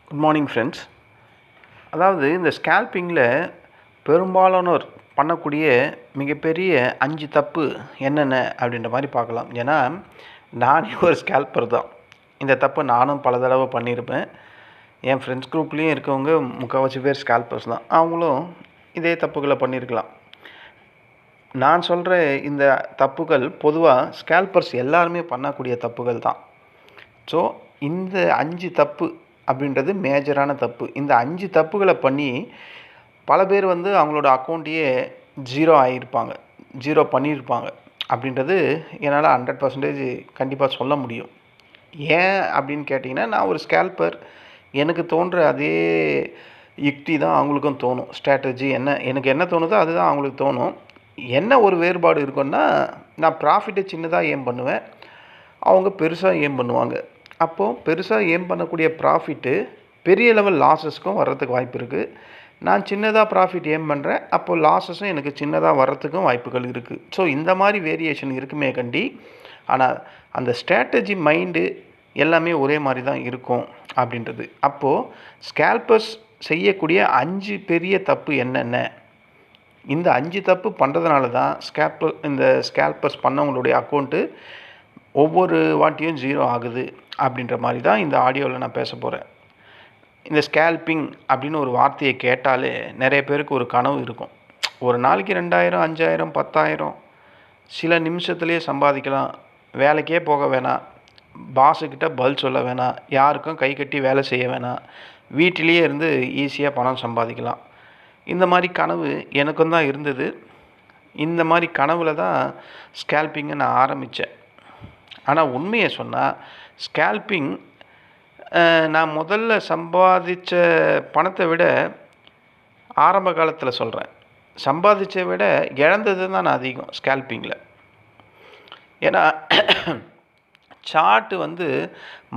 Good morning friends. அதாவது இந்த ஸ்கேல்பிங்கில் பெரும்பாலானோர் பண்ணக்கூடிய மிகப்பெரிய 5 தப்பு என்னென்ன அப்படின்ற மாதிரி பார்க்கலாம். ஏன்னா நானே ஒரு ஸ்கேல்பர் தான். இந்த தப்பை நானும் பல தடவை பண்ணியிருப்பேன். என் ஃப்ரெண்ட்ஸ் குரூப்லேயும் இருக்கவங்க முக்கால்வாசி பேர் ஸ்கேல்பர்ஸ் தான். அவங்களும் இதே தப்புகளை பண்ணியிருக்கலாம். நான் சொல்கிற இந்த தப்புகள் பொதுவாக ஸ்கேல்பர்ஸ் எல்லாருமே பண்ணக்கூடிய தப்புகள் தான். ஸோ இந்த 5 தப்பு அப்படின்றது மேஜரான தப்பு. இந்த 5 தப்புகளை பண்ணி பல பேர் அவங்களோட அக்கௌண்ட்டையே ஜீரோ ஆகியிருப்பாங்க, ஜீரோ பண்ணியிருப்பாங்க. அப்படின்றது என்னால் 100% கண்டிப்பாக சொல்ல முடியும். ஏன் அப்படின்னு கேட்டிங்கன்னா, நான் ஒரு ஸ்கேல்பர். எனக்கு தோன்ற அதே யுக்தி தான் அவங்களுக்கும் தோணும். ஸ்ட்ராட்டஜி எனக்கு என்ன தோணுதோ அதுதான் அவங்களுக்கு தோணும். என்ன ஒரு வேறுபாடு இருக்குன்னா, நான் ப்ராஃபிட்டை சின்னதாக ஏம் பண்ணுவேன், அவங்க பெருசாக ஏம் பண்ணுவாங்க. அப்போது பெருசாக ஏம் பண்ணக்கூடிய ப்ராஃபிட்டு பெரிய லெவல் லாஸஸ்க்கும் வர்றதுக்கு வாய்ப்பு இருக்குது. நான் சின்னதாக ப்ராஃபிட் ஏம் பண்ணுறேன், அப்போது லாஸஸும் எனக்கு சின்னதாக வர்றதுக்கும் வாய்ப்புகள் இருக்குது. ஸோ இந்த மாதிரி வேரியேஷன் இருக்குமே கண்டி. ஆனால் அந்த ஸ்ட்ராட்டஜி மைண்டு எல்லாமே ஒரே மாதிரி தான் இருக்கும் அப்படின்றது. அப்போது ஸ்கேல்பர்ஸ் செய்யக்கூடிய 5 பெரிய தப்பு என்னென்ன? இந்த 5 தப்பு பண்ணுறதுனால தான் இந்த ஸ்கேல்பர்ஸ் பண்ணவங்களுடைய அக்கௌண்ட்டு ஒவ்வொரு வாட்டியும் ஜீரோ ஆகுது அப்படின்ற மாதிரி தான் இந்த ஆடியோவில் நான் பேச போகிறேன். இந்த ஸ்கேல்பிங் அப்படின்னு ஒரு வார்த்தையை கேட்டாலே நிறைய பேருக்கு ஒரு கனவு இருக்கும். ஒரு நாளைக்கு 2000, 5000, 10,000 சில நிமிஷத்துலேயே சம்பாதிக்கலாம். வேலைக்கே போக வேணாம், பாஸுக்கிட்ட பதில் சொல்ல வேணாம், யாருக்கும் கை கட்டி வேலை செய்ய வேணாம், வீட்டிலேயே இருந்து ஈஸியாக பணம் சம்பாதிக்கலாம். இந்த மாதிரி கனவு எனக்கும் தான் இருந்தது. இந்த மாதிரி கனவில் தான் ஸ்கேல்பிங்கை நான் ஆரம்பித்தேன். ஆனால் உண்மையை சொன்னால் ஸ்கேல்பிங் நான் முதல்ல சம்பாதித்த பணத்தை விட, ஆரம்ப காலத்தில் சொல்கிறேன், சம்பாதிச்சதை விட இழந்தது தான் நான் அதிகம் ஸ்கேல்பிங்கில். ஏன்னா சார்ட்டு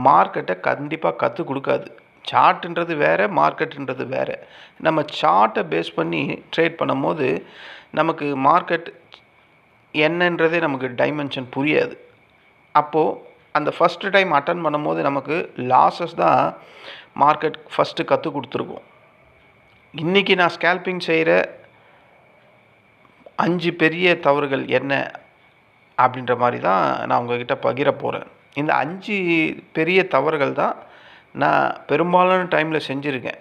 மார்க்கெட்டை கண்டிப்பாக கற்றுக் கொடுக்காது. சார்ட்டுன்றது வேறு, மார்க்கெட்டுன்றது வேறு. நம்ம சார்ட்டை பேஸ் பண்ணி ட்ரேட் பண்ணும்போது நமக்கு மார்க்கெட் என்னன்றதே நமக்கு டைமென்ஷன் புரியாது. அப்போது அந்த ஃபஸ்ட்டு டைம் அட்டன் பண்ணும்போது நமக்கு லாஸஸ் தான் மார்க்கெட் ஃபஸ்ட்டு கற்றுக் கொடுத்துருக்கோம். இன்றைக்கி நான் ஸ்கேல்பிங் செய்கிற 5 பெரிய தவறுகள் என்ன அப்படின்ற மாதிரி தான் நான் உங்கள்கிட்ட பகிர போகிறேன். இந்த 5 பெரிய தவறுகள் தான் நான் பெரும்பாலான டைமில் செஞ்சுருக்கேன்.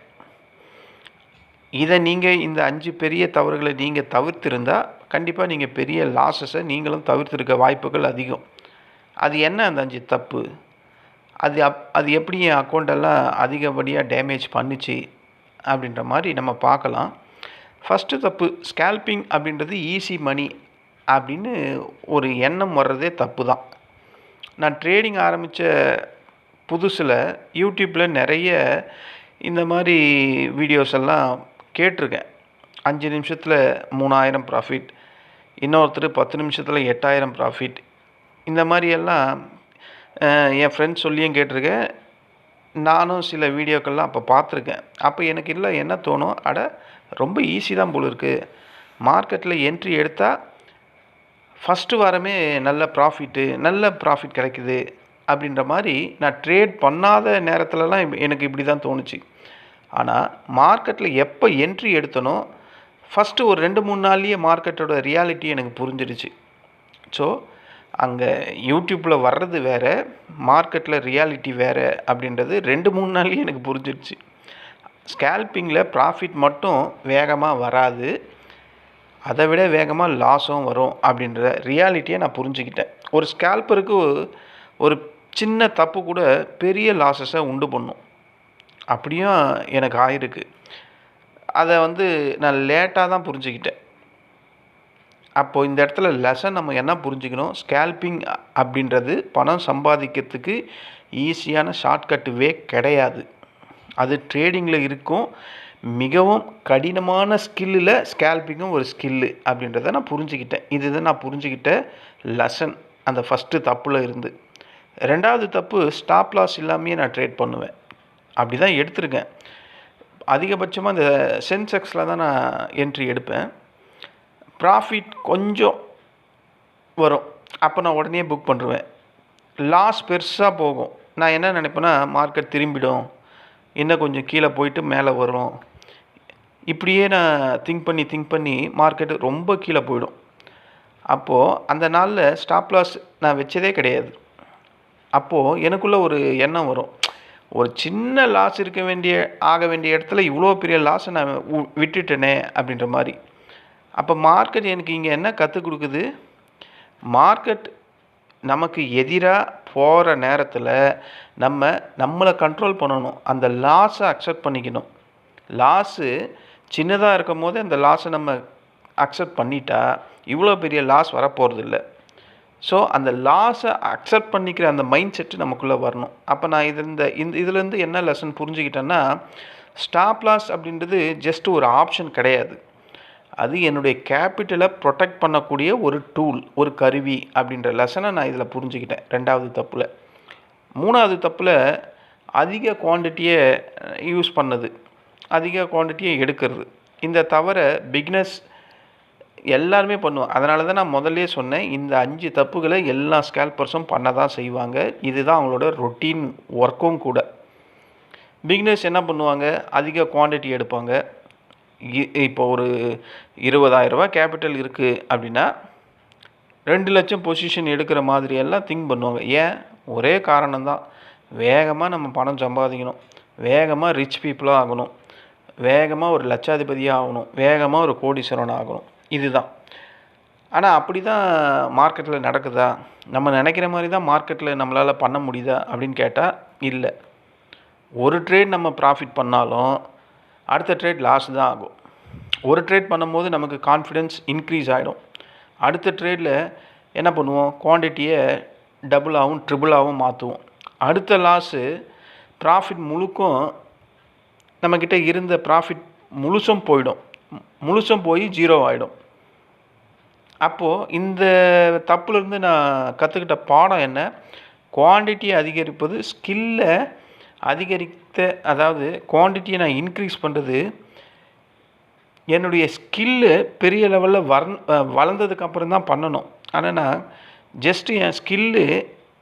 இதை நீங்கள் இந்த 5 பெரிய தவறுகளை நீங்கள் தவிர்த்திருந்தால் கண்டிப்பாக நீங்கள் பெரிய லாஸஸை நீங்களும் தவிர்த்திருக்க வாய்ப்புகள் அதிகம். அது என்ன அந்த 5 தப்பு? அது எப்படி என் அக்கௌண்ட்டெல்லாம் அதிகப்படியாக டேமேஜ் பண்ணிச்சு அப்படின்ற மாதிரி நம்ம பார்க்கலாம். ஃபஸ்ட்டு தப்பு, ஸ்கேல்பிங் அப்படின்றது ஈஸி மணி அப்படின்னு ஒரு எண்ணம் வர்றதே தப்பு தான். நான் ட்ரேடிங் ஆரம்பித்த புதுசில் யூடியூப்பில் நிறைய இந்த மாதிரி வீடியோஸ் எல்லாம் கேட்டிருக்கேன். 5 நிமிஷத்தில் 3000 ப்ராஃபிட், இன்னொருத்தர் 10 நிமிஷத்தில் 8000 ப்ராஃபிட். இந்த மாதிரியெல்லாம் என் ஃப்ரெண்ட்ஸ் சொல்லியும் கேட்டிருக்கேன். நானும் சில வீடியோக்கள்லாம் அப்போ பார்த்துருக்கேன். அப்போ எனக்கு என்ன தோணும், ரொம்ப ஈஸி தான் போல இருக்குது, மார்க்கெட்டில் என்ட்ரி எடுத்தால் ஃபஸ்ட்டு வாரமே நல்ல ப்ராஃபிட் கிடைக்குது அப்படின்ற மாதிரி நான் ட்ரேட் பண்ணாத நேரத்துலலாம் எனக்கு இப்படி தான் தோணுச்சு. ஆனால் மார்க்கெட்டில் எப்போ என்ட்ரி எடுத்தனோ ஃபஸ்ட்டு ஒரு 2-3 நாள்லேயே மார்க்கெட்டோட ரியாலிட்டி எனக்கு புரிஞ்சிடுச்சு. ஸோ அங்கே யூடியூப்பில் வர்றது வேறு, மார்க்கெட்டில் ரியாலிட்டி வேறு அப்படின்றது 2-3 நாள்லேயே எனக்கு புரிஞ்சிடுச்சு. ஸ்கேல்பிங்கில் ப்ராஃபிட் மட்டும் வேகமாக வராது, அதை விட வேகமாக லாஸும் வரும் அப்படின்ற ரியாலிட்டியை நான் புரிஞ்சுக்கிட்டேன். ஒரு ஸ்கேல்பருக்கு ஒரு சின்ன தப்பு கூட பெரிய லாஸஸை உண்டு பண்ணும். அப்படியும் எனக்கு ஆயிருக்கு. அதை நான் லேட்டாக தான் புரிஞ்சுக்கிட்டேன். அப்போது இந்த இடத்துல லெசன் நம்ம என்ன புரிஞ்சுக்கணும், ஸ்கேல்பிங் அப்படின்றது பணம் சம்பாதிக்கிறதுக்கு ஈஸியான ஷார்ட்கட் வே கிடையாது. அது ட்ரேடிங்கில் இருக்கும் மிகவும் கடினமான ஸ்கில்லில் ஸ்கேல்பிங்கும் ஒரு ஸ்கில்லு அப்படின்றத நான் புரிஞ்சுக்கிட்டேன். இதுதான் நான் புரிஞ்சுக்கிட்ட லெசன் அந்த ஃபஸ்ட்டு தப்பில் இருந்து. 2வது தப்பு, ஸ்டாப் லாஸ் இல்லாமையே நான் ட்ரேட் பண்ணுவேன். அப்படி தான் எடுத்திருக்கேன். அதிகபட்சமாக இந்த சென்செக்ஸில் தான் நான் என்ட்ரி எடுப்பேன். ப்ராஃபிட் கொஞ்சம் வரும், அப்போ நான் உடனே புக் பண்ணுவேன். லாஸ் பெருசாக போகும். நான் என்ன நினைப்பேன்னா, மார்க்கெட் திரும்பிடும், இன்னும் கொஞ்சம் கீழே போயிட்டு மேலே வரும். இப்படியே நான் திங்க் பண்ணி மார்க்கெட்டு ரொம்ப கீழே போயிடும். அப்போது அந்த நாளில் ஸ்டாப் லாஸ் நான் வச்சதே கிடையாது. அப்போது எனக்குள்ளே ஒரு எண்ணம் வரும், ஒரு சின்ன லாஸ் ஆக வேண்டிய இடத்துல இவ்வளோ பெரிய லாஸை நான் விட்டுட்டேனே அப்படின்ற மாதிரி. அப்போ மார்க்கெட் எனக்கு இங்கே என்ன கற்றுக் கொடுக்குது, மார்க்கெட் நமக்கு எதிராக போகிற நேரத்தில் நம்மளை கண்ட்ரோல் பண்ணணும். அந்த லாஸை அக்செப்ட் பண்ணிக்கணும். லாஸு சின்னதாக இருக்கும் போது அந்த லாஸை நம்ம அக்செப்ட் பண்ணிட்டா இவ்வளோ பெரிய லாஸ் வரப்போகிறதில்ல. ஸோ அந்த லாஸை அக்செப்ட் பண்ணிக்கிற அந்த மைண்ட் செட்டு நமக்குள்ளே வரணும். அப்போ நான் இதுலேருந்து என்ன லெசன் புரிஞ்சுக்கிட்டேன்னா, ஸ்டாப் லாஸ் அப்படின்றது ஜஸ்ட் ஒரு ஆப்ஷன் கிடையாது. அது என்னுடைய கேபிட்டலை ப்ரொடெக்ட் பண்ணக்கூடிய ஒரு டூல், ஒரு கருவி அப்படின்ற லெசனை நான் இதில் புரிஞ்சுக்கிட்டேன் 2வது தப்பில். 3வது தப்பில் அதிக குவான்டிட்டியை யூஸ் பண்ணது, அதிக குவான்டிட்டியை எடுக்கிறது. இந்த தவிர பிகினர்ஸ் எல்லாருமே பண்ணுவோம். அதனால தான் நான் முதல்லே சொன்னேன், இந்த 5 தப்புகளை எல்லா ஸ்கேல்பர்ஸும் பண்ண தான் செய்வாங்க. இதுதான் அவங்களோட ரொட்டீன் ஒர்க்கும் கூட. பிகினர்ஸ் என்ன பண்ணுவாங்க, அதிக குவான்டிட்டி எடுப்பாங்க. இப்போ ஒரு 20,000 ரூபா கேபிட்டல் இருக்குது அப்படின்னா 2 லட்சம் பொசிஷன் எடுக்கிற மாதிரியெல்லாம் திங்க் பண்ணுவாங்க. ஏன்? ஒரே காரணம்தான், வேகமாக நம்ம பணம் சம்பாதிக்கணும், வேகமாக ரிச் பீப்புளாக ஆகணும், வேகமாக ஒரு லட்சாதிபதியாக ஆகணும், வேகமாக ஒரு கோடீஸ்வரன் ஆகணும். இதுதான். ஆனால் அப்படி தான் மார்க்கெட்டில் நடக்குதா, நம்ம நினைக்கிற மாதிரி தான் மார்க்கெட்டில் நம்மளால் பண்ண முடியுதா அப்படின்னு கேட்டால் இல்லை. ஒரு ட்ரேட் நம்ம ப்ராஃபிட் பண்ணாலும் அடுத்த ட்ரேட் லாஸ் தான் ஆகும். ஒரு ட்ரேட் பண்ணும்போது நமக்கு கான்ஃபிடென்ஸ் இன்க்ரீஸ் ஆகிடும். அடுத்த ட்ரேடில் என்ன பண்ணுவோம், குவான்டிட்டியை டபுளாகவும் ட்ரிபிளாகவும் மாற்றுவோம். அடுத்த லாஸு ப்ராஃபிட் முழுக்கும் நம்மக்கிட்ட இருந்த ப்ராஃபிட் முழுசும் போயிடும், முழுசும் போய் 0 ஆகிடும். அப்போது இந்த தப்புலேருந்து நான் கற்றுக்கிட்ட பாடம் என்ன, குவான்டிட்டியை அதிகரிப்பது ஸ்கில்லை அதாவது குவான்டிட்டியை நான் இன்க்ரீஸ் பண்ணுறது என்னுடைய ஸ்கில்லு பெரிய லெவலில் வளர்ந்ததுக்கப்புறம் தான் பண்ணணும். ஆனால் நான் ஜஸ்ட்டு என் ஸ்கில்லு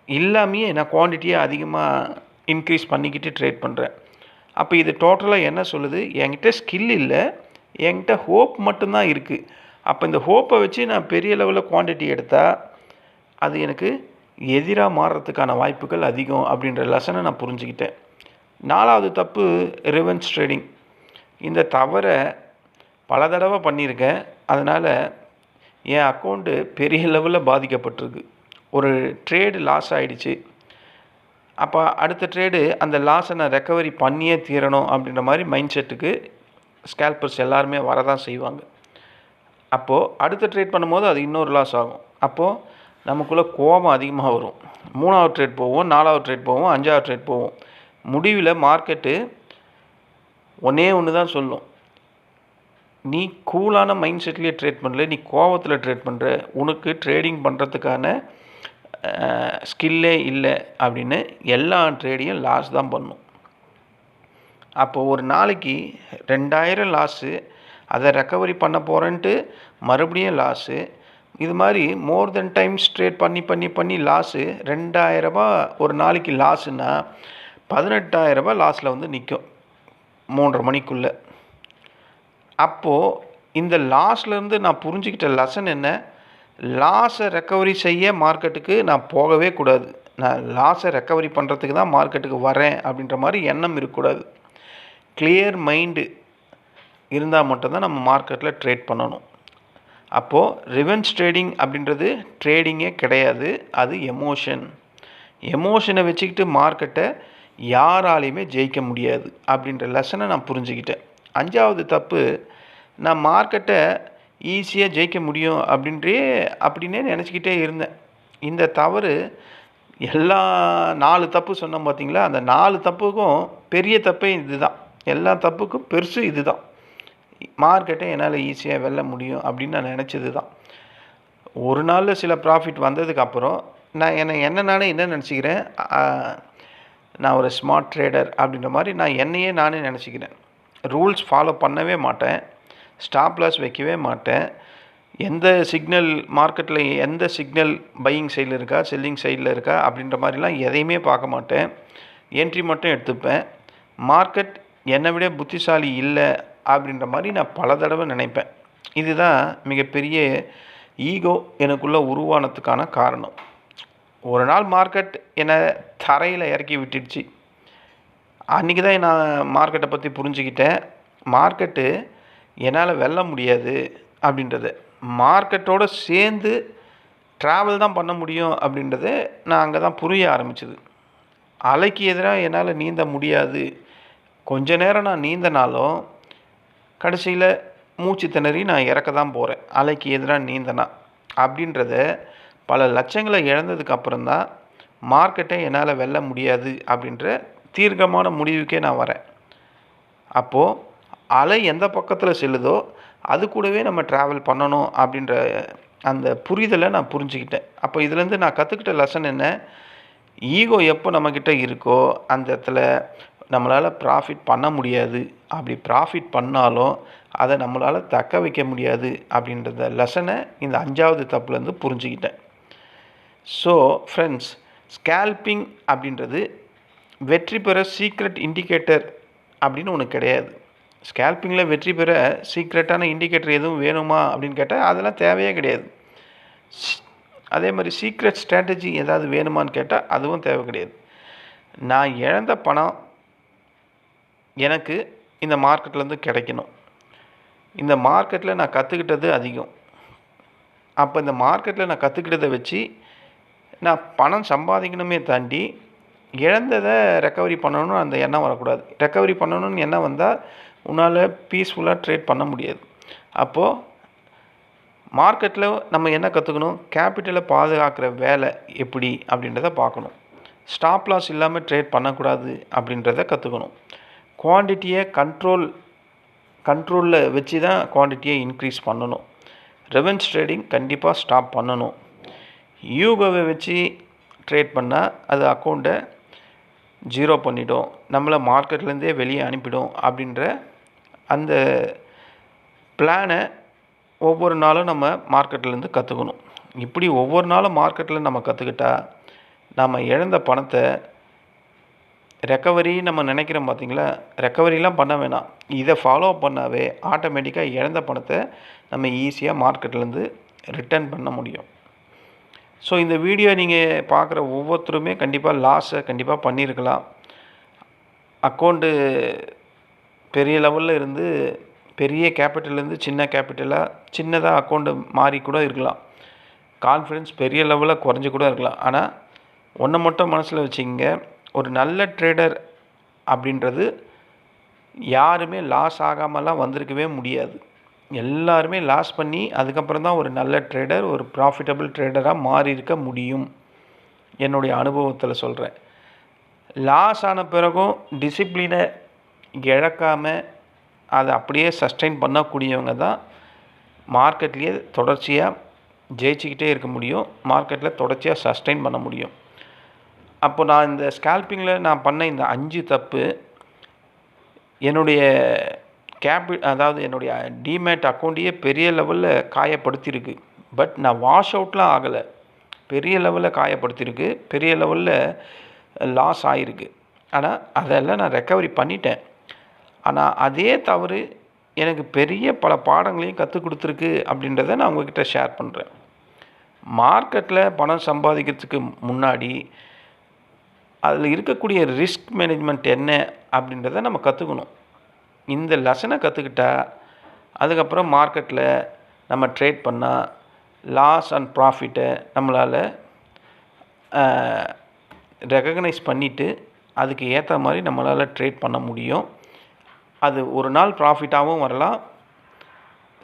இல்லாமையே நான் குவான்டிட்டியை அதிகமாக இன்க்ரீஸ் பண்ணிக்கிட்டு ட்ரேட் பண்ணுறேன். அப்போ இது டோட்டலாக என்ன சொல்லுது, என்கிட்ட ஸ்கில் இல்லை, என்கிட்ட ஹோப் மட்டும்தான் இருக்குது. அப்போ இந்த ஹோப்பை வச்சு நான் பெரிய லெவலில் குவான்டிட்டி எடுத்தால் அது எனக்கு எதிராக மாறுறதுக்கான வாய்ப்புகள் அதிகம் அப்படின்ற லெசனை நான் புரிஞ்சுக்கிட்டேன். 4வது தப்பு ரிவென்ஜ் ட்ரேடிங். இந்த தவறை பல தடவை பண்ணியிருக்கேன். அதனால் என் அக்கௌண்ட்டு பெரிய லெவலில் பாதிக்கப்பட்டிருக்கு. ஒரு ட்ரேடு லாஸ் ஆகிடுச்சு. அப்போ அடுத்த ட்ரேடு அந்த லாஸை நான் ரெக்கவரி பண்ணியே தீரணும் அப்படின்ற மாதிரி மைண்ட் செட்டுக்கு ஸ்கேல்பர்ஸ் எல்லாருமே வரதான் செய்வாங்க. அப்போது அடுத்த ட்ரேட் பண்ணும்போது அது இன்னொரு லாஸ் ஆகும். அப்போது நமக்குள்ளே கோபம் அதிகமாக வரும். 3வது ட்ரேட் போவோம், 4வது ட்ரேட் போவோம், 5வது ட்ரேட் போவோம். முடிவில் மார்க்கெட்டு ஒன்று தான் சொல்லும், நீ கூலான மைண்ட் செட்லேயே ட்ரேட் பண்ணல, நீ கோபத்தில் ட்ரேட் பண்ணுற, உனக்கு ட்ரேடிங் பண்ணுறதுக்கான ஸ்கில்லே இல்லை அப்படின்னு எல்லா ட்ரேடையும் லாஸ் தான் பண்ணும். அப்போது ஒரு நாளைக்கு 2000 லாஸு, அதை ரெக்கவரி பண்ண போகிறேன்ட்டு மறுபடியும் லாஸு. இது மாதிரி மோர் தென் டைம்ஸ் ட்ரேட் பண்ணி லாஸு. 2000 ரூபா ஒரு நாளைக்கு லாஸுன்னா 18,000 ரூபா லாஸில் வந்து நிற்கும் 3:30 மணிக்குள்ளே. அப்போது இந்த லாஸ்லேருந்து நான் புரிஞ்சுக்கிட்ட லெசன் என்ன, லாஸை ரெக்கவரி செய்ய மார்க்கெட்டுக்கு நான் போகவே கூடாது. நான் லாஸை ரெக்கவரி பண்ணுறதுக்கு தான் மார்க்கெட்டுக்கு வரேன் அப்படின்ற மாதிரி எண்ணம் இருக்கக்கூடாது. கிளியர் மைண்டு இருந்தால் மட்டும்தான் நம்ம மார்க்கெட்டில் ட்ரேட் பண்ணணும். அப்போது ரிவென்ஜ் ட்ரேடிங் அப்படின்றது ட்ரேடிங்கே கிடையாது, அது எமோஷனை வச்சுக்கிட்டு மார்க்கெட்டை யாராலையுமே ஜெயிக்க முடியாது அப்படின்ற லெசனை நான் புரிஞ்சுக்கிட்டேன். 5வது தப்பு, நான் மார்க்கெட்டை ஈஸியாக ஜெயிக்க முடியும் அப்படின்னே நினச்சிக்கிட்டே இருந்தேன். இந்த தவறு எல்லா 4 தப்பு சொன்னோம் பார்த்தீங்களா, அந்த 4 தப்புக்கும் பெரிய தப்பே இது தான். எல்லா தப்புக்கும் பெருசு இது தான். மார்க்கெட்டை என்னால் ஈஸியாக வெல்ல முடியும் அப்படின்னு நான் நினச்சது தான். ஒரு நாளில் சில ப்ராஃபிட் வந்ததுக்கப்புறம் நான் நானே என்ன நினச்சிக்கிறேன், நான் ஒரு ஸ்மார்ட் ட்ரேடர் அப்படின்ற மாதிரி நானே நினச்சிக்கிறேன். ரூல்ஸ் ஃபாலோ பண்ணவே மாட்டேன், ஸ்டாப் லாஸ் வைக்கவே மாட்டேன். எந்த சிக்னல் மார்க்கெட்டில் எந்த சிக்னல் பையிங் சைடில் இருக்கா செல்லிங் சைடில் இருக்கா அப்படின்ற மாதிரிலாம் எதையுமே பார்க்க மாட்டேன். என்ட்ரி மட்டும் எடுத்துப்பேன். மார்க்கெட் என்னை விட புத்திசாலி இல்லை அப்படின்ற மாதிரி நான் பல தடவை நினைப்பேன். இதுதான் மிகப்பெரிய ஈகோ எனக்குள்ளே உருவானதுக்கான காரணம். ஒரு நாள் மார்க்கெட் என்னை தரையில் இறக்கி விட்டுடுச்சு. அன்றைக்கி தான் நான் மார்க்கெட்டை பற்றி புரிஞ்சுக்கிட்டேன். மார்க்கெட்டு என்னால் வெல்ல முடியாது அப்படின்றத, மார்க்கெட்டோடு சேர்ந்து ட்ராவல் தான் பண்ண முடியும் அப்படின்றத நான் அங்கே தான் புரிய ஆரம்பிச்சது. அலைக்கு எதிராக என்னால் நீந்த முடியாது. கொஞ்ச நேரம் நான் நீந்தனாலும் கடைசியில் மூச்சு திணறி நான் இறக்க தான் போகிறேன், அலைக்கு எதிராக நீந்தனா அப்படின்றத பல லட்சங்களை இழந்ததுக்கு அப்புறம்தான் மார்க்கெட்டை என்னால் வெல்ல முடியாது அப்படின்ற தீர்க்கமான முடிவுக்கே நான் வரேன். அப்போது அலை எந்த பக்கத்தில் செல்லுதோ அது கூடவே நம்ம ட்ராவல் பண்ணணும் அப்படின்ற அந்த புரிதலை நான் புரிஞ்சுக்கிட்டேன். அப்போ இதுலேருந்து நான் கற்றுக்கிட்ட லெசன் என்ன, ஈகோ எப்போ நம்மக்கிட்ட இருக்கோ அந்த இடத்துல நம்மளால் ப்ராஃபிட் பண்ண முடியாது. அப்படி ப்ராஃபிட் பண்ணாலும் அதை நம்மளால் தக்க வைக்க முடியாது அப்படின்றத லெசனை இந்த 5வது தப்புலேருந்து புரிஞ்சுக்கிட்டேன். ஸோ ஃப்ரெண்ட்ஸ், ஸ்கேல்பிங் அப்படின்றது வெற்றி பெற சீக்ரெட் இண்டிகேட்டர் அப்படின்னு ஒன்று கிடையாது. ஸ்கேல்பிங்கில் வெற்றி பெற சீக்ரெட்டான இண்டிகேட்டர் எதுவும் வேணுமா அப்படின்னு கேட்டால் அதெல்லாம் தேவையே கிடையாது. அதே மாதிரி சீக்ரெட் ஸ்ட்ராட்டஜி ஏதாவது வேணுமான்னு கேட்டால் அதுவும் தேவை கிடையாது. நான் இழந்த பணம் எனக்கு இந்த மார்க்கெட்லேருந்து கிடைக்கணும். இந்த மார்க்கெட்டில் நான் கற்றுக்கிட்டது அதிகம். அப்போ இந்த மார்க்கெட்டில் நான் கற்றுக்கிட்டதை வச்சு நான் பணம் சம்பாதிக்கணுமே தாண்டி இழந்ததை ரெக்கவரி பண்ணணும்னு அந்த எண்ணம் வரக்கூடாது. ரெக்கவரி பண்ணணும்னு எண்ணம் வந்தால் உன்னால் பீஸ்ஃபுல்லாக ட்ரேட் பண்ண முடியாது. அப்போது மார்க்கெட்டில் நம்ம என்ன கற்றுக்கணும், கேபிட்டலை பாதுகாக்கிற வேலை எப்படி அப்படின்றத பார்க்கணும். ஸ்டாப் லாஸ் இல்லாமல் ட்ரேட் பண்ணக்கூடாது அப்படின்றத கற்றுக்கணும். குவான்டிட்டியை கண்ட்ரோலில் வச்சு தான் குவான்டிட்டியை இன்க்ரீஸ் பண்ணணும். ரெவென்ஸ் ட்ரேடிங் கண்டிப்பாக ஸ்டாப் பண்ணணும். யூகோவை வச்சு ட்ரேட் பண்ணால் அது அக்கௌண்ட்டை ஜீரோ பண்ணிடும், நம்மளை மார்க்கெட்லேருந்தே வெளியே அனுப்பிடும் அப்படின்ற அந்த பிளானை ஒவ்வொரு நாளும் நம்ம மார்க்கெட்லேருந்து கற்றுக்கணும். இப்படி ஒவ்வொரு நாளும் மார்க்கெட்டில் நம்ம கற்றுக்கிட்டா நம்ம இழந்த பணத்தை ரெக்கவரி நம்ம நினைக்கிறோம் பார்த்தீங்களா, ரெக்கவரிலாம் பண்ண வேணாம். இதை ஃபாலோ பண்ணாவே ஆட்டோமேட்டிக்காக இழந்த பணத்தை நம்ம ஈஸியாக மார்க்கெட்லேருந்து ரிட்டர்ன் பண்ண முடியும். ஸோ இந்த வீடியோ நீங்கள் பார்க்குற ஒவ்வொருத்தருமே கண்டிப்பாக லாஸை கண்டிப்பாக பண்ணியிருக்கலாம். அக்கௌண்ட்டு பெரிய லெவலில் இருந்து பெரிய கேபிட்டல்லேருந்து சின்ன கேபிட்டலாக சின்னதாக அக்கௌண்ட்டு மாறி கூட இருக்கலாம். கான்ஃபிடென்ஸ் பெரிய லெவலில் குறைஞ்சி கூட இருக்கலாம். ஆனால் ஒன்றை மட்டும் மனசில் வச்சுக்கிங்க, ஒரு நல்ல ட்ரேடர் அப்படின்றது யாருமே லாஸ் ஆகாமலாம் வந்திருக்கவே முடியாது. எல்லாருமே லாஸ் பண்ணி அதுக்கப்புறம் தான் ஒரு நல்ல ட்ரேடர், ஒரு ப்ராஃபிட்டபிள் ட்ரேடராக மாறி இருக்க முடியும். என்னுடைய அனுபவத்தில் சொல்கிறேன். லாஸ் ஆன பிறகும் டிசிப்ளினை இழக்காமல் அதை அப்படியே சஸ்டெயின் பண்ணக்கூடியவங்க தான் மார்க்கெட்லேயே தொடர்ச்சியாக ஜெயிச்சிக்கிட்டே இருக்க முடியும், மார்க்கெட்டில் தொடர்ச்சியாக சஸ்டெயின் பண்ண முடியும். அப்போ நான் இந்த ஸ்கேல்பிங்கில் நான் பண்ண இந்த 5 தப்பு என்னுடைய அதாவது என்னுடைய டிமேட் அக்கௌண்ட்டையே பெரிய லெவலில் காயப்படுத்தியிருக்கு. பட் நான் வாஷ் அவுட்லாம் ஆகலை, பெரிய லெவலில் காயப்படுத்தியிருக்கு, பெரிய லெவலில் லாஸ் ஆகிருக்கு. ஆனால் அதெல்லாம் நான் ரெக்கவரி பண்ணிட்டேன். ஆனால் அதே தவறு எனக்கு பெரிய பல பாடங்களையும் கற்றுக் கொடுத்துருக்கு அப்படின்றத நான் உங்கள்கிட்ட ஷேர் பண்ணுறேன். மார்க்கெட்டில் பணம் சம்பாதிக்கிறதுக்கு முன்னாடி அதில் இருக்கக்கூடிய ரிஸ்க் மேனேஜ்மெண்ட் என்ன அப்படின்றத நம்ம கற்றுக்கணும். இந்த லெசனை கற்றுக்கிட்டா அதுக்கப்புறம் மார்க்கெட்டில் நம்ம ட்ரேட் பண்ணால் லாஸ் அண்ட் ப்ராஃபிட்டை நம்மளால் ரெகக்னைஸ் பண்ணிவிட்டு அதுக்கு ஏற்ற மாதிரி நம்மளால் ட்ரேட் பண்ண முடியும். அது ஒரு நாள் ப்ராஃபிட்டாகவும் வரலாம்,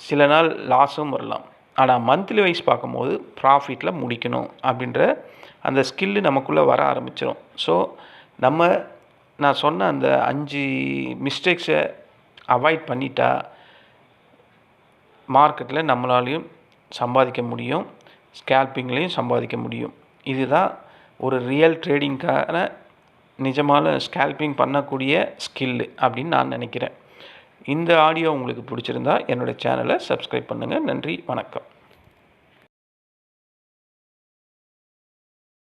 சில நாள் லாஸும் வரலாம். ஆனால் மந்த்லி வைஸ் பார்க்கும்போது ப்ராஃபிட்டில் முடிக்கணும் அப்படின்ற அந்த ஸ்கில்லு நமக்குள்ளே வர ஆரம்பிச்சிடும். ஸோ நான் சொன்ன அந்த 5 மிஸ்டேக்ஸை அவாய்ட் பண்ணிட்டா மார்க்கெட்டில் நம்மளாலையும் சம்பாதிக்க முடியும், ஸ்கேல்பிங்லேயும் சம்பாதிக்க முடியும். இதுதான் ஒரு ரியல் ட்ரேடிங்கான நிஜமான ஸ்கேல்பிங் பண்ணக்கூடிய ஸ்கில்லு அப்படின்னு நான் நினைக்கிறேன். இந்த ஆடியோ உங்களுக்கு பிடிச்சிருந்தா என்னோடய சேனலை சப்ஸ்கிரைப் பண்ணுங்கள். நன்றி, வணக்கம்.